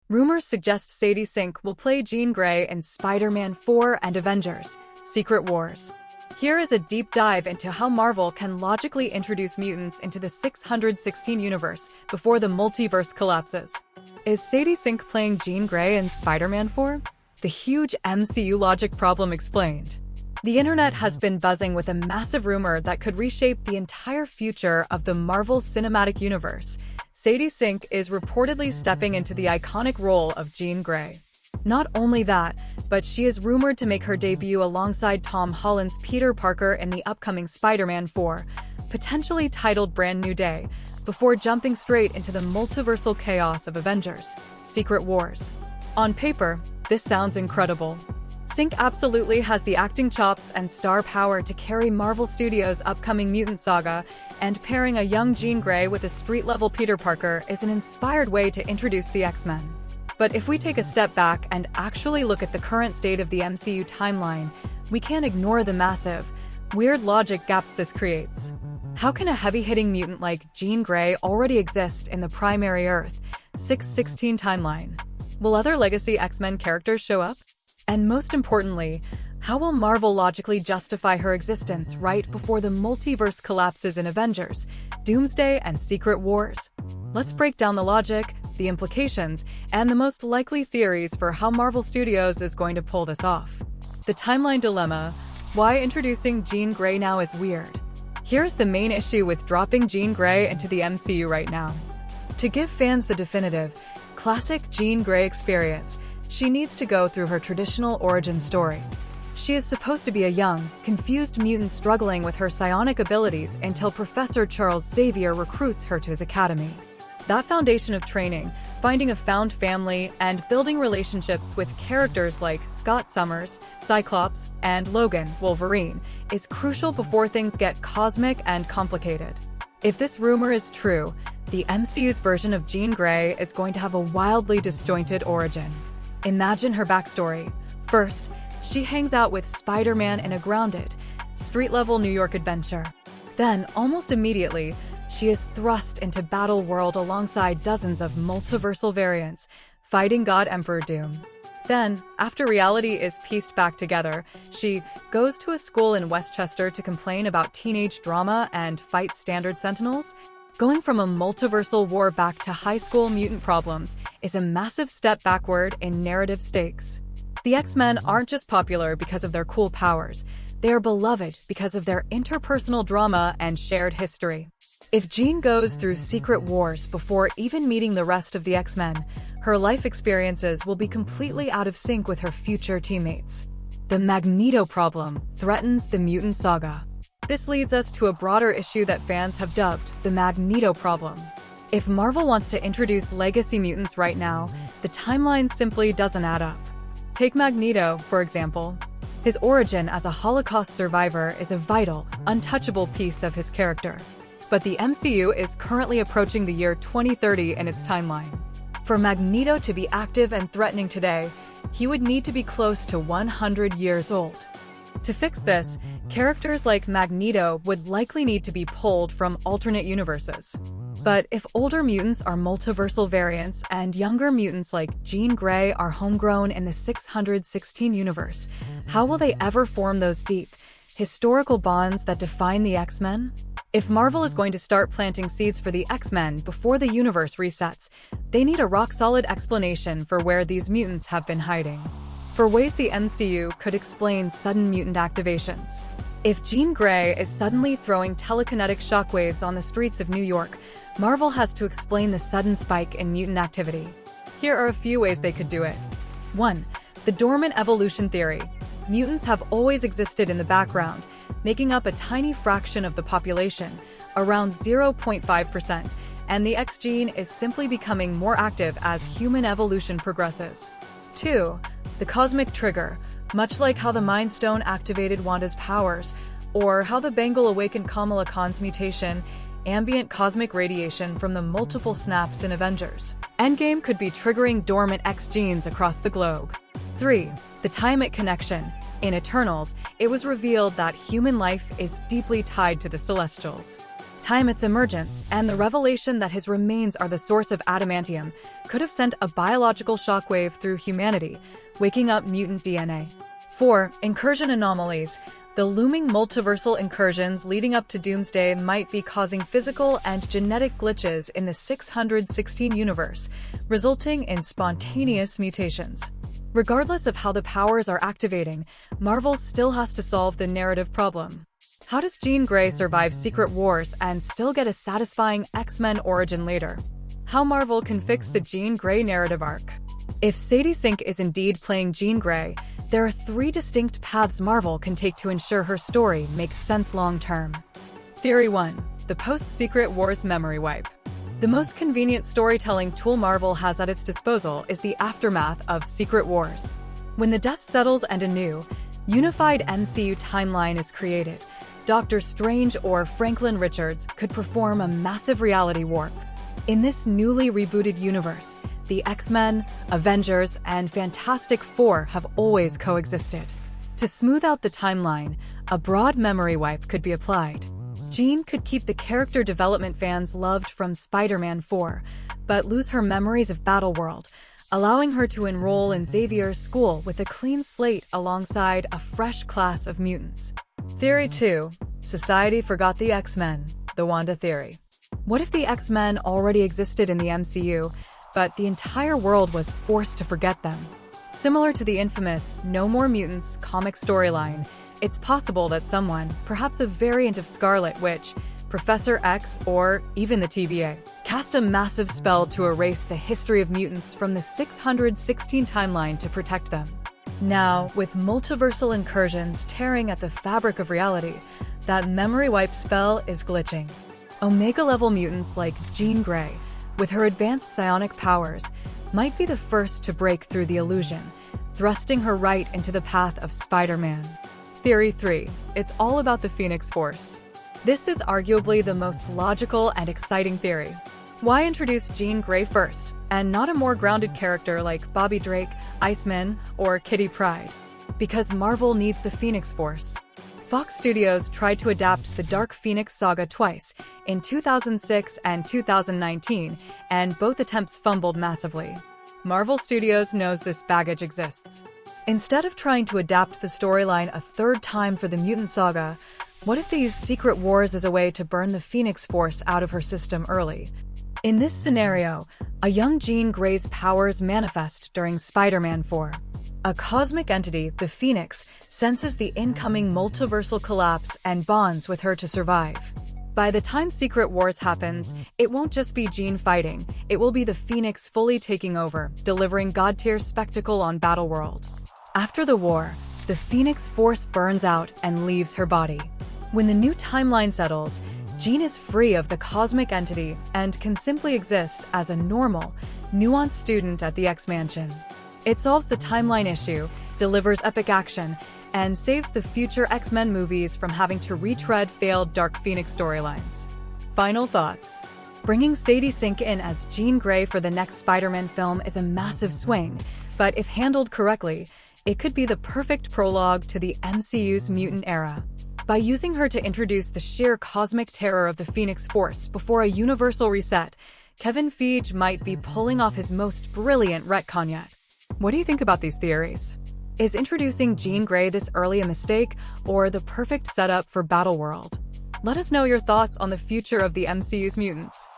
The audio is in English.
Rumors suggest Sadie Sink will play Jean Grey in Spider-Man 4 and Avengers: Secret Wars. Here is a deep dive into how Marvel can logically introduce mutants into the 616 universe before the multiverse collapses. Is Sadie Sink playing Jean Grey in Spider-Man 4? The huge MCU logic problem explained. The internet has been buzzing with a massive rumor that could reshape the entire future of the Marvel Cinematic Universe. Sadie Sink is reportedly stepping into the iconic role of Jean Grey. Not only that, but she is rumored to make her debut alongside Tom Holland's Peter Parker in the upcoming Spider-Man 4, potentially titled Brand New Day, before jumping straight into the multiversal chaos of Avengers: Secret Wars. On paper, this sounds incredible. Sink absolutely has the acting chops and star power to carry Marvel Studios' upcoming mutant saga, and pairing a young Jean Grey with a street-level Peter Parker is an inspired way to introduce the X-Men. But if we take a step back and actually look at the current state of the MCU timeline, we can't ignore the massive, weird logic gaps this creates. How can a heavy-hitting mutant like Jean Grey already exist in the primary Earth 616 timeline? Will other legacy X-Men characters show up? And most importantly, how will Marvel logically justify her existence right before the multiverse collapses in Avengers, Doomsday, and Secret Wars? Let's break down the logic, the implications, and the most likely theories for how Marvel Studios is going to pull this off. The timeline dilemma: why introducing Jean Grey now is weird. Here's the main issue with dropping Jean Grey into the MCU right now. To give fans the definitive, classic Jean Grey experience, she needs to go through her traditional origin story. She is supposed to be a young, confused mutant struggling with her psionic abilities until Professor Charles Xavier recruits her to his academy. That foundation of training, finding a found family, and building relationships with characters like Scott Summers, Cyclops, and Logan, Wolverine, is crucial before things get cosmic and complicated. If this rumor is true, the MCU's version of Jean Grey is going to have a wildly disjointed origin. Imagine her backstory. First, she hangs out with Spider-Man in a grounded, street-level New York adventure. Then, almost immediately, she is thrust into Battle World alongside dozens of multiversal variants, fighting God Emperor Doom. Then, after reality is pieced back together, she goes to a school in Westchester to complain about teenage drama and fight standard sentinels. Going from a multiversal war back to high school mutant problems is a massive step backward in narrative stakes. The X-Men aren't just popular because of their cool powers, they are beloved because of their interpersonal drama and shared history. If Jean goes through Secret Wars before even meeting the rest of the X-Men, her life experiences will be completely out of sync with her future teammates. The Magneto problem threatens the mutant saga. This leads us to a broader issue that fans have dubbed the Magneto problem. If Marvel wants to introduce legacy mutants right now, the timeline simply doesn't add up. Take Magneto, for example. His origin as a Holocaust survivor is a vital, untouchable piece of his character. But the MCU is currently approaching the year 2030 in its timeline. For Magneto to be active and threatening today, he would need to be close to 100 years old. To fix this, characters like Magneto would likely need to be pulled from alternate universes. But if older mutants are multiversal variants and younger mutants like Jean Grey are homegrown in the 616 universe, how will they ever form those deep, historical bonds that define the X-Men? If Marvel is going to start planting seeds for the X-Men before the universe resets, they need a rock-solid explanation for where these mutants have been hiding. For ways the MCU could explain sudden mutant activations. If Jean Grey is suddenly throwing telekinetic shockwaves on the streets of New York, Marvel has to explain the sudden spike in mutant activity. Here are a few ways they could do it. 1. The dormant evolution theory. Mutants have always existed in the background, making up a tiny fraction of the population, around 0.5%, and the X gene is simply becoming more active as human evolution progresses. 2. The cosmic trigger. Much like how the Mind Stone activated Wanda's powers, or how the Bengal awakened Kamala Khan's mutation, ambient cosmic radiation from the multiple snaps in Avengers Endgame could be triggering dormant X genes across the globe. 3. The Time-It connection. In Eternals, it was revealed that human life is deeply tied to the Celestials. Tiamat's emergence and the revelation that his remains are the source of adamantium could have sent a biological shockwave through humanity, waking up mutant DNA. 4. Incursion anomalies. The looming multiversal incursions leading up to Doomsday might be causing physical and genetic glitches in the 616 universe, resulting in spontaneous mutations. Regardless of how the powers are activating, Marvel still has to solve the narrative problem. How does Jean Grey survive Secret Wars and still get a satisfying X-Men origin later? How Marvel can fix the Jean Grey narrative arc? If Sadie Sink is indeed playing Jean Grey, there are 3 distinct paths Marvel can take to ensure her story makes sense long-term. Theory 1. The post-Secret Wars memory wipe. The most convenient storytelling tool Marvel has at its disposal is the aftermath of Secret Wars. When the dust settles and a new, unified MCU timeline is created, Doctor Strange or Franklin Richards could perform a massive reality warp. In this newly rebooted universe, the X-Men, Avengers, and Fantastic Four have always coexisted. To smooth out the timeline, a broad memory wipe could be applied. Jean could keep the character development fans loved from Spider-Man 4, but lose her memories of Battleworld, allowing her to enroll in Xavier's school with a clean slate alongside a fresh class of mutants. Theory 2. Society forgot the X-Men, the Wanda theory. What if the X-Men already existed in the MCU, but the entire world was forced to forget them? Similar to the infamous No More Mutants comic storyline, it's possible that someone, perhaps a variant of Scarlet Witch, Professor X, or even the TVA, cast a massive spell to erase the history of mutants from the 616 timeline to protect them. Now, with multiversal incursions tearing at the fabric of reality, that memory wipe spell is glitching. Omega-level mutants like Jean Grey, with her advanced psionic powers, might be the first to break through the illusion, thrusting her right into the path of Spider-Man. Theory 3. It's all about the Phoenix Force. This is arguably the most logical and exciting theory. Why introduce Jean Grey first, and not a more grounded character like Bobby Drake, Iceman, or Kitty Pryde? Because Marvel needs the Phoenix Force. Fox Studios tried to adapt the Dark Phoenix saga twice, in 2006 and 2019, and both attempts fumbled massively. Marvel Studios knows this baggage exists. Instead of trying to adapt the storyline a third time for the mutant saga, what if they use Secret Wars as a way to burn the Phoenix Force out of her system early? In this scenario, a young Jean Grey's powers manifest during Spider-Man 4. A cosmic entity, the Phoenix, senses the incoming multiversal collapse and bonds with her to survive. By the time Secret Wars happens, it won't just be Jean fighting, it will be the Phoenix fully taking over, delivering god-tier spectacle on Battleworld. After the war, the Phoenix Force burns out and leaves her body. When the new timeline settles, Jean is free of the cosmic entity and can simply exist as a normal, nuanced student at the X-Mansion. It solves the timeline issue, delivers epic action, and saves the future X-Men movies from having to retread failed Dark Phoenix storylines. Final thoughts. Bringing Sadie Sink in as Jean Grey for the next Spider-Man film is a massive swing, but if handled correctly, it could be the perfect prologue to the MCU's mutant era. By using her to introduce the sheer cosmic terror of the Phoenix Force before a universal reset, Kevin Feige might be pulling off his most brilliant retcon yet. What do you think about these theories? Is introducing Jean Grey this early a mistake, or the perfect setup for Battleworld? Let us know your thoughts on the future of the MCU's mutants.